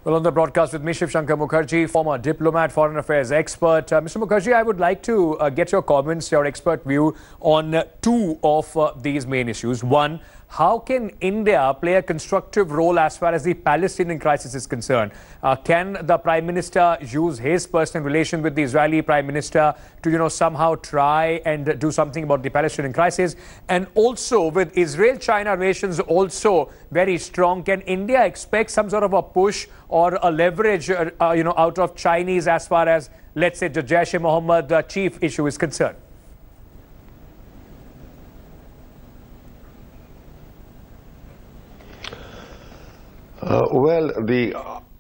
Well, on the broadcast with me, Shiv Shankar Mukherjee, former diplomat, foreign affairs expert. Mr. Mukherjee, I would like to get your comments, your expert view on two of these main issues. One, how can India play a constructive role as far as the Palestinian crisis is concerned? Can the Prime Minister use his personal relation with the Israeli Prime Minister to, somehow try and do something about the Palestinian crisis? And also, with Israel-China relations also very strong, can India expect some sort of a push or a leverage, out of Chinese as far as, let's say, the Jaish-e-Mohammed chief issue is concerned?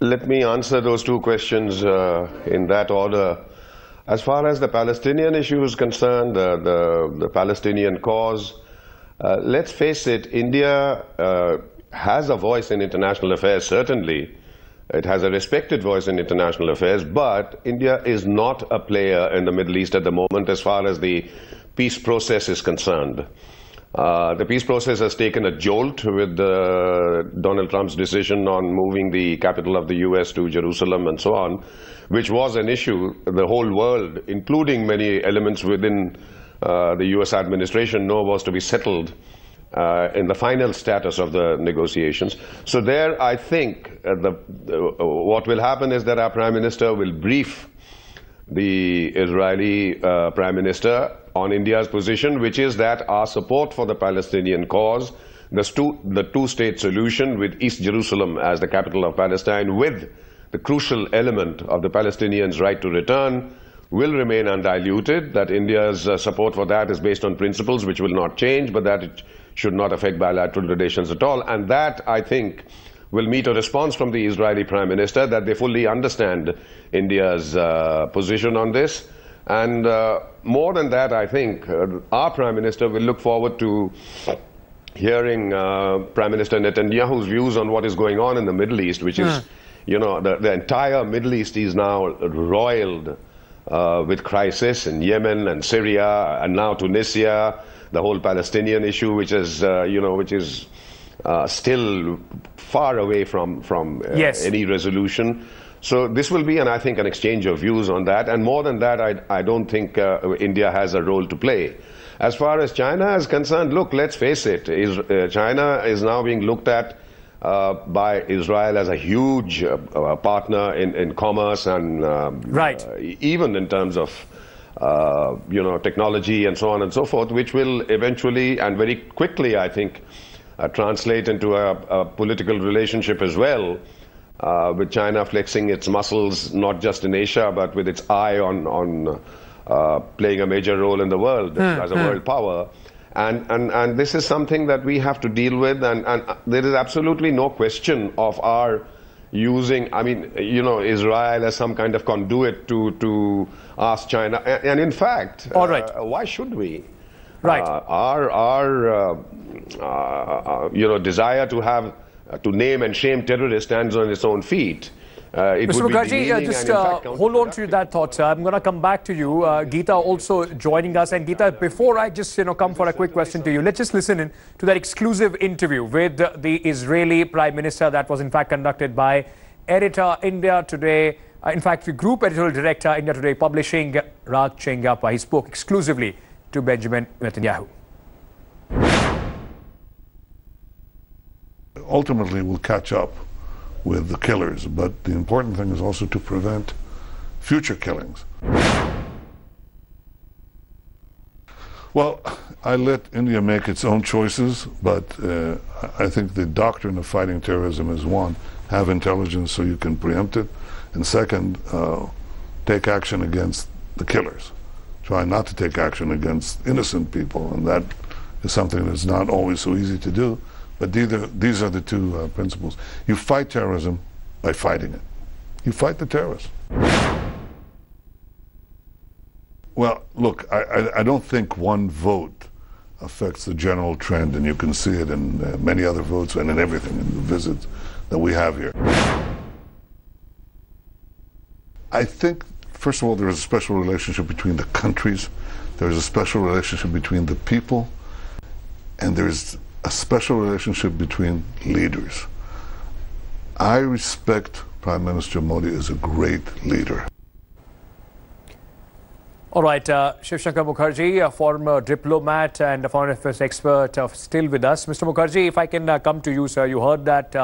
Let me answer those two questions in that order. As far as the Palestinian issue is concerned, the Palestinian cause, let's face it, India has a voice in international affairs, certainly. It has a respected voice in international affairs, but India is not a player in the Middle East at the moment as far as the peace process is concerned. The peace process has taken a jolt with Donald Trump's decision on moving the capital of the US to Jerusalem and so on, which was an issue the whole world, including many elements within the US administration, know was to be settled in the final status of the negotiations. So there, I think, what will happen is that our Prime Minister will brief the Israeli Prime Minister on India's position, which is that our support for the Palestinian cause, the two-state solution with East Jerusalem as the capital of Palestine, with the crucial element of the Palestinians' right to return, will remain undiluted, that India's support for that is based on principles which will not change, but that it should not affect bilateral relations at all. And that, I think, will meet a response from the Israeli Prime Minister that they fully understand India's position on this. And more than that, I think our Prime Minister will look forward to hearing Prime Minister Netanyahu's views on what is going on in the Middle East, which is, the entire Middle East is now roiled with crisis in Yemen and Syria and now Tunisia, the whole Palestinian issue, which is, still far away from any resolution. So this will be, I think, an exchange of views on that. And more than that, I don't think India has a role to play. As far as China is concerned, look, let's face it, China is now being looked at by Israel as a huge partner in commerce and even in terms of technology and so on and so forth, which will eventually and very quickly, I think, translate into a political relationship as well, with China flexing its muscles not just in Asia but with its eye on playing a major role in the world as a world power. And this is something that we have to deal with, and there is absolutely no question of our using, Israel as some kind of conduit to ask China. And in fact, why should we? Right. Our desire to name and shame terrorists stands on its own feet. Mr. Mukherjee, just hold on to that thought, sir. I'm going to come back to you. Geeta also joining us. And Geeta, before I just come for a quick question to you, let's just listen in to that exclusive interview with the Israeli Prime Minister that was in fact conducted by editor India Today. In fact, the Group Editorial Director India Today Publishing, Raj Chengappa. He spoke exclusively to Benjamin Netanyahu. Ultimately, we'll catch up with the killers, but the important thing is also to prevent future killings. Well, I let India make its own choices, but I think the doctrine of fighting terrorism is one, have intelligence so you can preempt it, and second, take action against the killers. Try not to take action against innocent people, and that is something that's not always so easy to do. But these are the two principles. You fight terrorism by fighting it. You fight the terrorists. Well, look, I don't think one vote affects the general trend, and you can see it in many other votes and in everything, in the visits that we have here. I think, first of all, there is a special relationship between the countries. There is a special relationship between the people, and there's a special relationship between leaders. I respect Prime Minister Modi is a great leader. All right, Shiv Shankar Mukherjee, a former diplomat and a foreign affairs expert, still with us. Mr. Mukherjee, if I can come to you, sir, you heard that,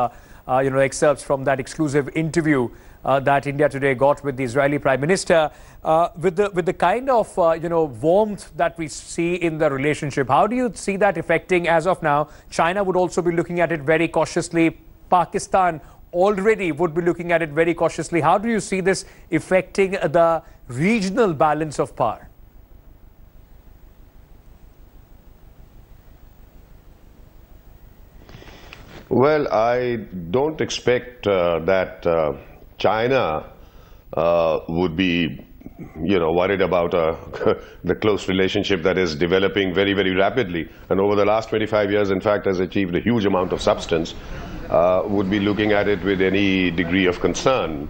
excerpts from that exclusive interview that India Today got with the Israeli Prime Minister. With the kind of, warmth that we see in the relationship, how do you see that affecting as of now? China would also be looking at it very cautiously. Pakistan already would be looking at it very cautiously. How do you see this affecting the regional balance of power? Well, I don't expect that China would be, worried about the close relationship that is developing very, very rapidly. And over the last 25 years, in fact, has achieved a huge amount of substance, would be looking at it with any degree of concern.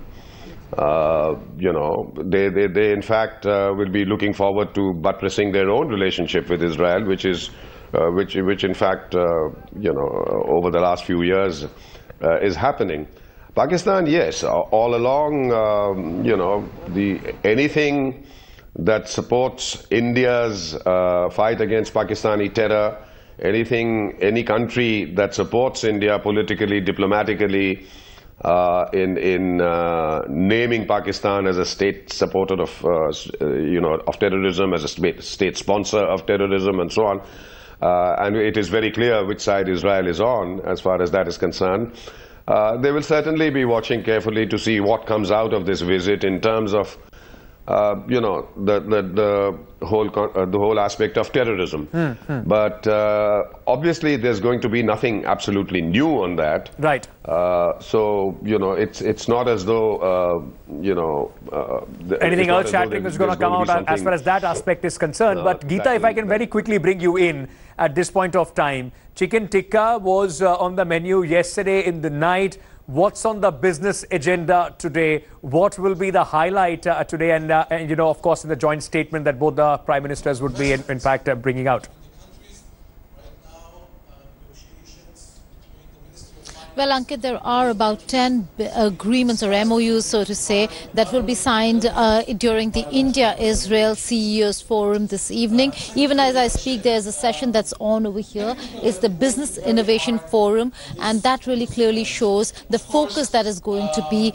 They in fact will be looking forward to buttressing their own relationship with Israel, which is which in fact over the last few years is happening. Pakistan, yes, all along, anything that supports India's fight against Pakistani terror, any country that supports India politically, diplomatically, in naming Pakistan as a state supporter of of terrorism, as a state sponsor of terrorism, and so on. And it is very clear which side Israel is on as far as that is concerned. They will certainly be watching carefully to see what comes out of this visit in terms of the whole aspect of terrorism. But obviously there's going to be nothing absolutely new on that. Right. So it's not as though anything earth-shattering is going to come out as far as that aspect is concerned. But Geeta, if I can very quickly bring you in at this point of time, chicken tikka was on the menu yesterday in the night. What's on the business agenda today? What will be the highlight today? And of course, in the joint statement that both the prime ministers would be, in fact, bringing out. Well, Ankit, there are about 10 agreements or MOUs, so to say, that will be signed during the India-Israel CEOs Forum this evening. Even as I speak, there's a session that's on over here. It's the Business Innovation Forum, and that really clearly shows the focus that is going to be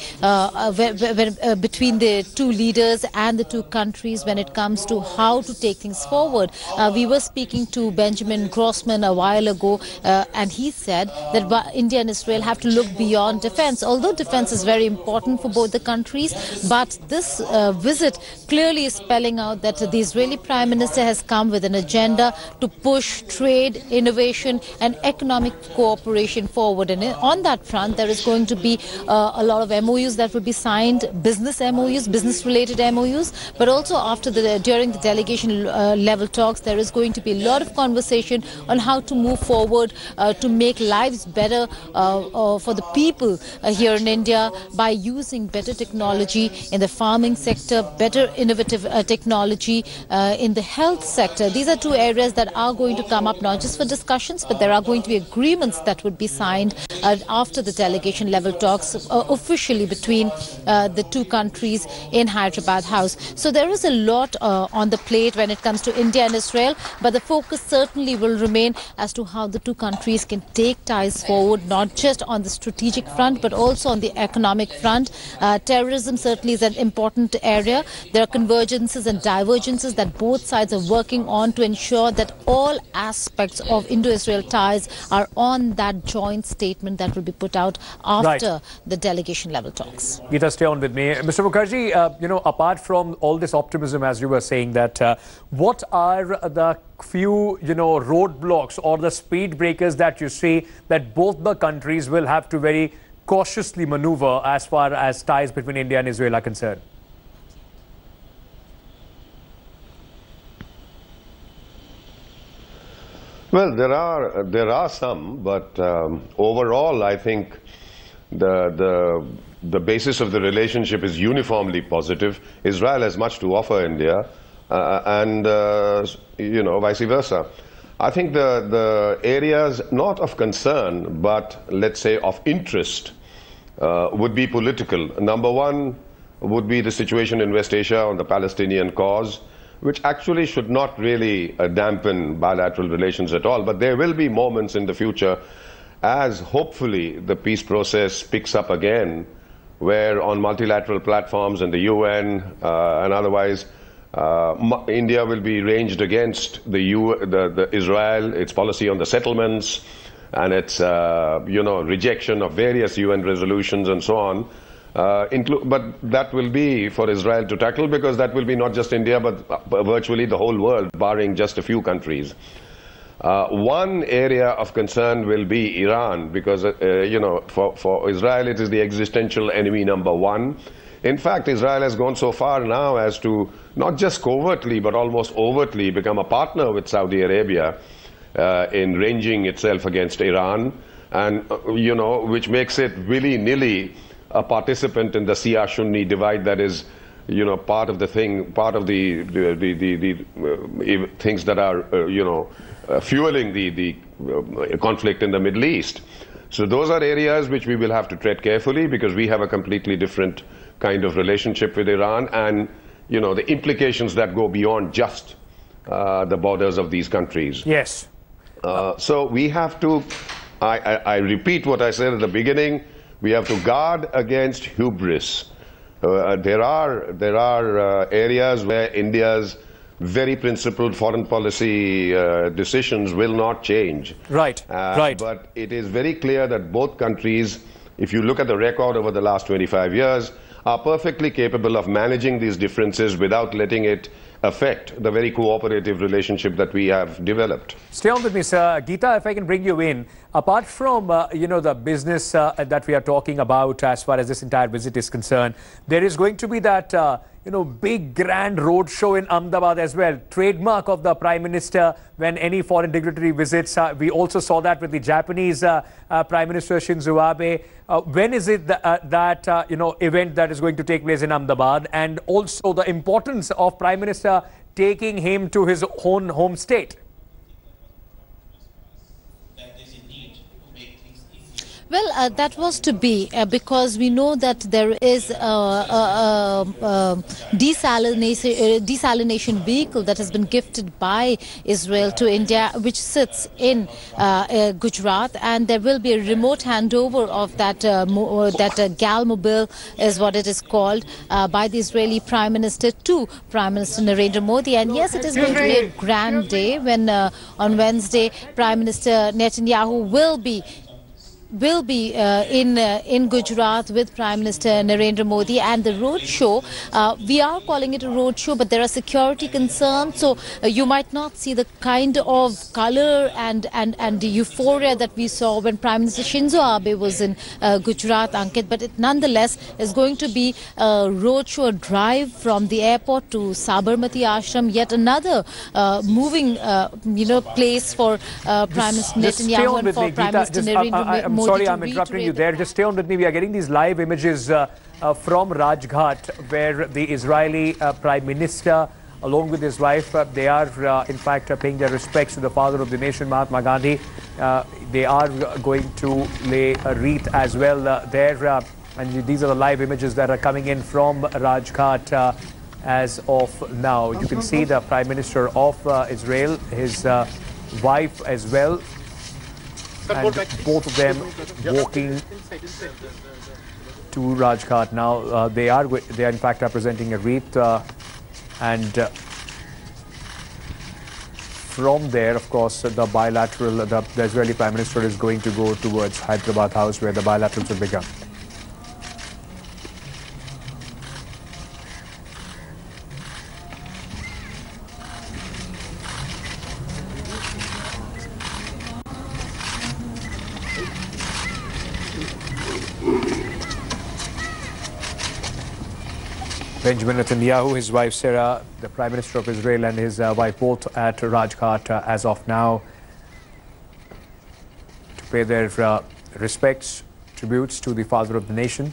between the two leaders and the two countries when it comes to how to take things forward. We were speaking to Benjamin Grossman a while ago, and he said that India and Israel have to look beyond defense. Although defense is very important for both the countries, but this visit clearly is spelling out that the Israeli Prime Minister has come with an agenda to push trade, innovation and economic cooperation forward. And on that front, there is going to be a lot of MOUs that will be signed, business MOUs, business-related MOUs, but also during the delegation level talks, there is going to be a lot of conversation on how to move forward to make lives better for the people here in India by using better technology in the farming sector, better innovative technology in the health sector. These are two areas that are going to come up not just for discussions, but there are going to be agreements that would be signed after the delegation level talks officially between the two countries in Hyderabad House. So there is a lot on the plate when it comes to India and Israel, but the focus certainly will remain as to how the two countries can take ties forward, not just on the strategic front, but also on the economic front. Terrorism certainly is an important area. There are convergences and divergences that both sides are working on to ensure that all aspects of Indo-Israel ties are on that joint statement that will be put out after the delegation level talks. Geeta, stay on with me. Mr. Mukherjee, apart from all this optimism, as you were saying, that what are the few, roadblocks or the speed breakers that you see that both the countries will have to very cautiously maneuver as far as ties between India and Israel are concerned? Well, there are some, but overall, I think the basis of the relationship is uniformly positive. Israel has much to offer India, and vice versa. I think the areas not of concern, but let's say of interest would be political. Number one would be the situation in West Asia on the Palestinian cause, which actually should not really dampen bilateral relations at all. But there will be moments in the future, as hopefully the peace process picks up again, where on multilateral platforms in the UN and otherwise, India will be ranged against the Israel, its policy on the settlements, and its rejection of various UN resolutions and so on. But that will be for Israel to tackle, because that will be not just India but virtually the whole world, barring just a few countries. One area of concern will be Iran, because for Israel it is the existential enemy number one. In fact, Israel has gone so far now as to not just covertly but almost overtly become a partner with Saudi Arabia in ranging itself against Iran, and which makes it willy-nilly a participant in the Shia-Sunni divide that is, part of the things that are, fueling the conflict in the Middle East. So those are areas which we will have to tread carefully, because we have a completely different kind of relationship with Iran, and the implications that go beyond just the borders of these countries. Yes. So we have to, I repeat what I said at the beginning, we have to guard against hubris. There are areas where India's very principled foreign policy decisions will not change. Right, right. But it is very clear that both countries, if you look at the record over the last 25 years, are perfectly capable of managing these differences without letting it affect the very cooperative relationship that we have developed. Stay on with me, sir. Geeta, if I can bring you in. Apart from, the business that we are talking about as far as this entire visit is concerned, there is going to be that, big grand road show in Ahmedabad as well. Trademark of the Prime Minister when any foreign dignitary visits. We also saw that with the Japanese Prime Minister Shinzo Abe. When is it that event that is going to take place in Ahmedabad, and also the importance of Prime Minister taking him to his own home state? Well, that was to be because we know that there is a desalination vehicle that has been gifted by Israel to India, which sits in Gujarat, and there will be a remote handover of that Galmobile, is what it is called, by the Israeli Prime Minister to Prime Minister Narendra Modi. And yes, it is going to be a grand day when on Wednesday Prime Minister Netanyahu will be in Gujarat with Prime Minister Narendra Modi, and the road show, we are calling it a road show, but there are security concerns, so you might not see the kind of color and the euphoria that we saw when Prime Minister Shinzo Abe was in Gujarat, Ankit. But it nonetheless is going to be a road show, a drive from the airport to Sabarmati Ashram, yet another moving place for Prime Minister Netanyahu and for Prime Minister Narendra Modi. I'm sorry, I'm interrupting you there. Just stay on with me. We are getting these live images from Rajghat, where the Israeli Prime Minister, along with his wife, they are in fact paying their respects to the father of the nation, Mahatma Gandhi. They are going to lay a wreath as well there. And these are the live images that are coming in from Rajghat as of now. You can see the Prime Minister of Israel, his wife as well, and both of them walking to Rajghat now. They are in fact presenting a wreath, and from there, of course, the bilateral, the Israeli Prime Minister is going to go towards Hyderabad House, where the bilaterals will begin. Benjamin Netanyahu, his wife Sarah, the Prime Minister of Israel, and his wife both at Rajghat as of now to pay their respects, tributes to the father of the nation.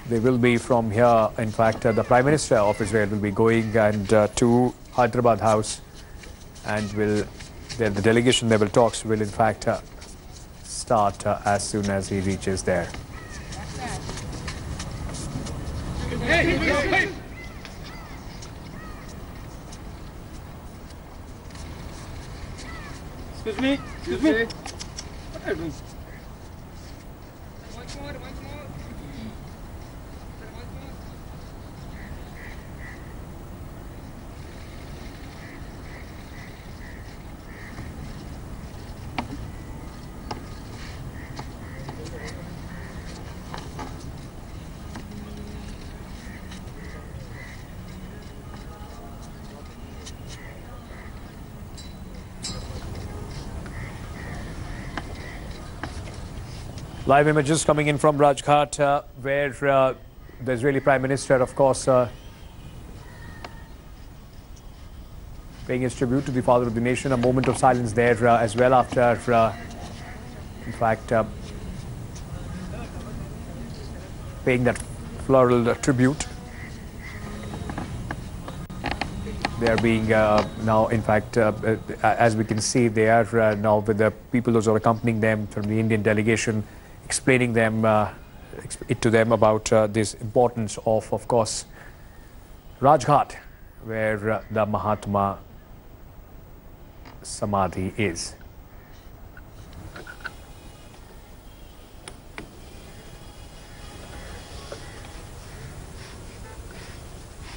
They will be from here. In fact, the Prime Minister of Israel will be going and to Hyderabad House, and the delegation level talks will in fact start as soon as he reaches there. Excuse me. Excuse me. What are you doing? Once more. Live images coming in from Rajghat, where the Israeli Prime Minister, of course, paying his tribute to the father of the nation. A moment of silence there as well after, in fact, paying that floral tribute. They are being now, in fact, as we can see, they are now with the people those who are accompanying them from the Indian delegation, explaining to them about this importance of course, Rajghat, where the Mahatma Samadhi is.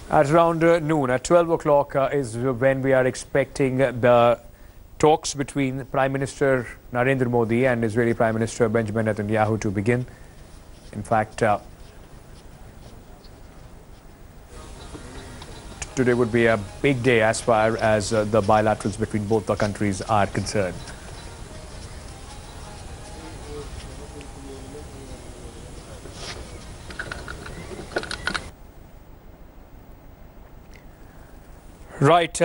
At around noon, at 12 o'clock is when we are expecting the talks between Prime Minister Narendra Modi and Israeli Prime Minister Benjamin Netanyahu to begin. In fact, today would be a big day as far as the bilaterals between both the countries are concerned. Right.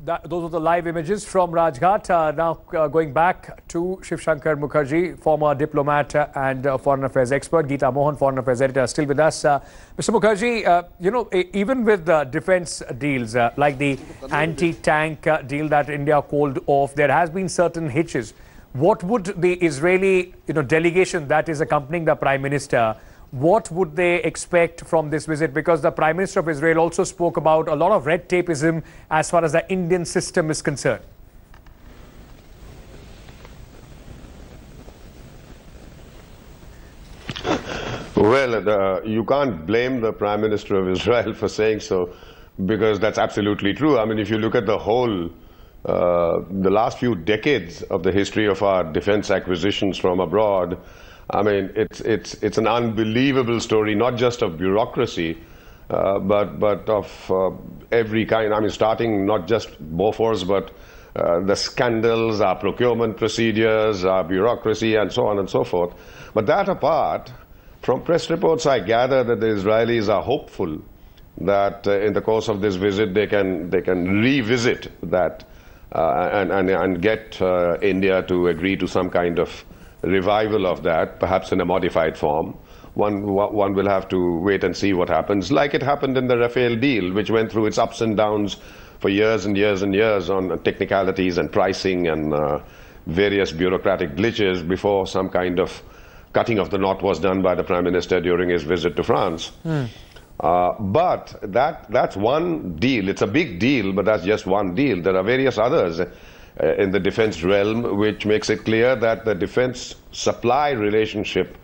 Those are the live images from Rajghat. Now going back to Shiv Shankar Mukherjee, former diplomat and foreign affairs expert. Geeta Mohan, foreign affairs editor, still with us. Mr. Mukherjee, you know, even with defense deals like the anti-tank deal that India called off, there has been certain hitches. What would the Israeli, delegation that is accompanying the Prime Minister, what would they expect from this visit? Because the Prime Minister of Israel also spoke about a lot of red tapeism as far as the Indian system is concerned. Well, you can't blame the Prime Minister of Israel for saying so, because that's absolutely true. I mean, if you look at the whole, the last few decades of the history of our defense acquisitions from abroad, I mean, it's an unbelievable story, not just of bureaucracy, but of every kind. I mean, starting not just Bofors, but the scandals, our procurement procedures, our bureaucracy, and so on and so forth. But that apart, from press reports, I gather that the Israelis are hopeful that in the course of this visit they can revisit that and get India to agree to some kind of revival of that, perhaps in a modified form. One will have to wait and see what happens, like it happened in the Rafael deal, which went through its ups and downs for years and years and years on technicalities and pricing and various bureaucratic glitches before some kind of cutting of the knot was done by the Prime Minister during his visit to France. But that's one deal. It's a big deal, but that's just one deal. There are various others in the defense realm, which makes it clear that the defense supply relationship,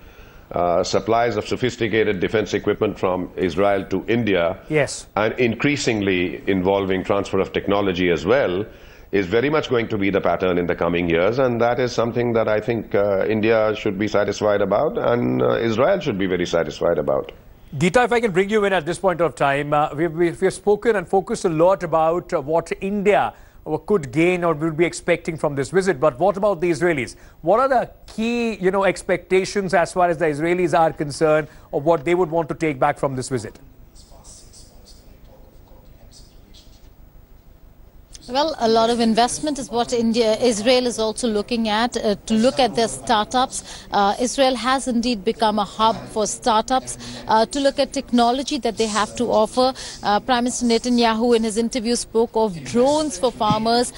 supplies of sophisticated defense equipment from Israel to India, yes, and increasingly involving transfer of technology as well, is very much going to be the pattern in the coming years, and that is something that I think India should be satisfied about, and Israel should be very satisfied about. Geeta, if I can bring you in at this point of time, we've spoken and focused a lot about what India could gain or would be expecting from this visit. But what about the Israelis? What are the key, expectations as far as the Israelis are concerned, or what they would want to take back from this visit? Well, a lot of investment is what Israel is also looking at, to look at their startups. Israel has indeed become a hub for startups, to look at technology that they have to offer. Prime Minister Netanyahu in his interview spoke of drones for farmers.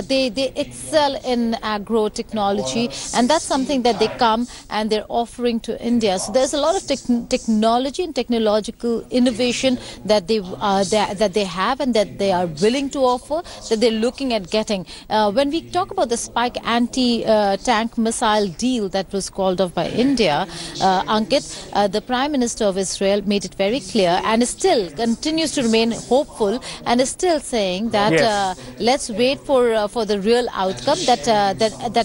They excel in agro-technology, and that's something that they come and they're offering to India. So there's a lot of technology and technological innovation that they have and that they are willing to offer, that they're looking at getting. When we talk about the Spike anti-tank missile deal that was called off by India, Ankit, the Prime Minister of Israel made it very clear and still continues to remain hopeful and is still saying that let's wait for the real outcome, that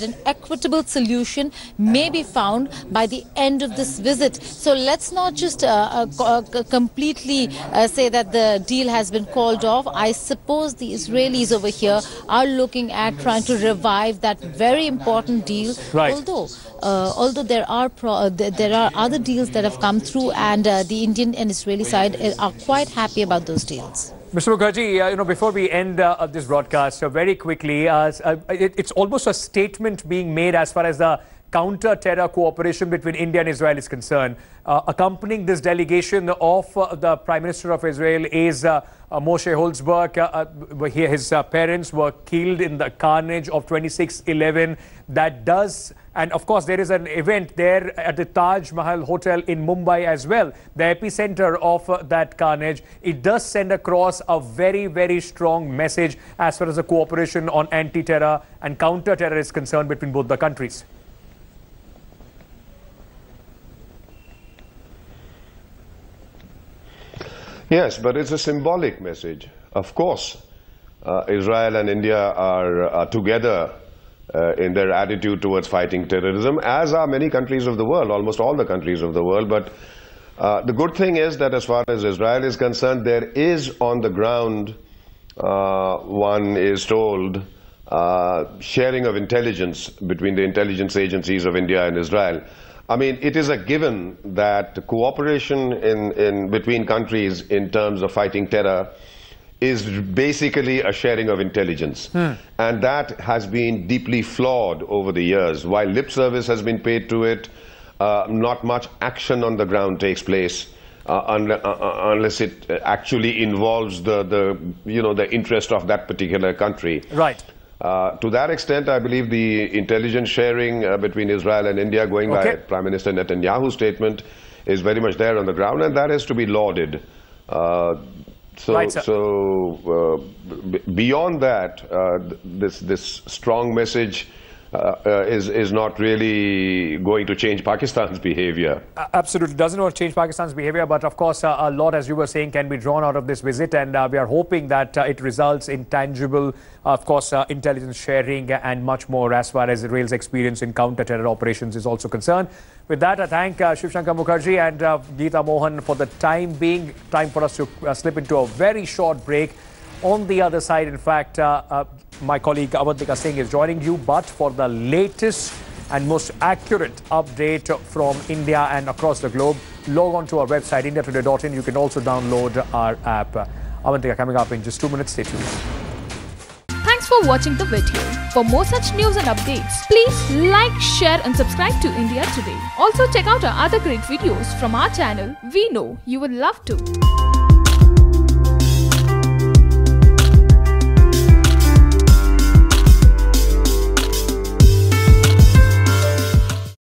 an equitable solution may be found by the end of this visit. So let's not just completely say that the deal has been called off. I suppose the Israelis over here are looking at trying to revive that very important deal. Right. Although there are other deals that have come through, and the Indian and Israeli side are quite happy about those deals. Mr. Mukherjee, before we end this broadcast, very quickly, it's almost a statement being made as far as the counter-terror cooperation between India and Israel is concerned. Accompanying this delegation of the Prime Minister of Israel is Moshe Holzberg. His parents were killed in the carnage of 26/11. That does, and of course there is an event there at the Taj Mahal Hotel in Mumbai as well, the epicenter of that carnage. It does send across a very, very strong message as far as the cooperation on anti-terror and counter-terror is concerned between both the countries. Yes, but it's a symbolic message. Of course, Israel and India are together in their attitude towards fighting terrorism, as are many countries of the world, almost all the countries of the world. But the good thing is that as far as Israel is concerned, there is on the ground, one is told, sharing of intelligence between the intelligence agencies of India and Israel. I mean, it is a given that cooperation between countries in terms of fighting terror is basically a sharing of intelligence. And that has been deeply flawed over the years. While lip service has been paid to it, not much action on the ground takes place unless it actually involves the interest of that particular country. Right. To that extent, I believe the intelligence sharing between Israel and India, going by Prime Minister Netanyahu's statement, is very much there on the ground, and that is to be lauded. Beyond that, this strong message is not really going to change Pakistan's behavior. Absolutely doesn't want to change Pakistan's behavior, but of course a lot, as you were saying, can be drawn out of this visit, and we are hoping that it results in tangible, of course, intelligence sharing and much more as far as Israel's experience in counter-terror operations is also concerned. With that, I thank Shiv Shankar Mukherjee and Geeta Mohan for the time being. Time for us to slip into a very short break. On the other side, in fact, my colleague Avantika Singh is joining you, but for the latest and most accurate update from India and across the globe, log on to our website, indiatoday.in. You can also download our app. Avantika coming up in just 2 minutes. Stay tuned. Thanks for watching the video. For more such news and updates, please like, share and subscribe to India Today. Also check out our other great videos from our channel. We know you will love to.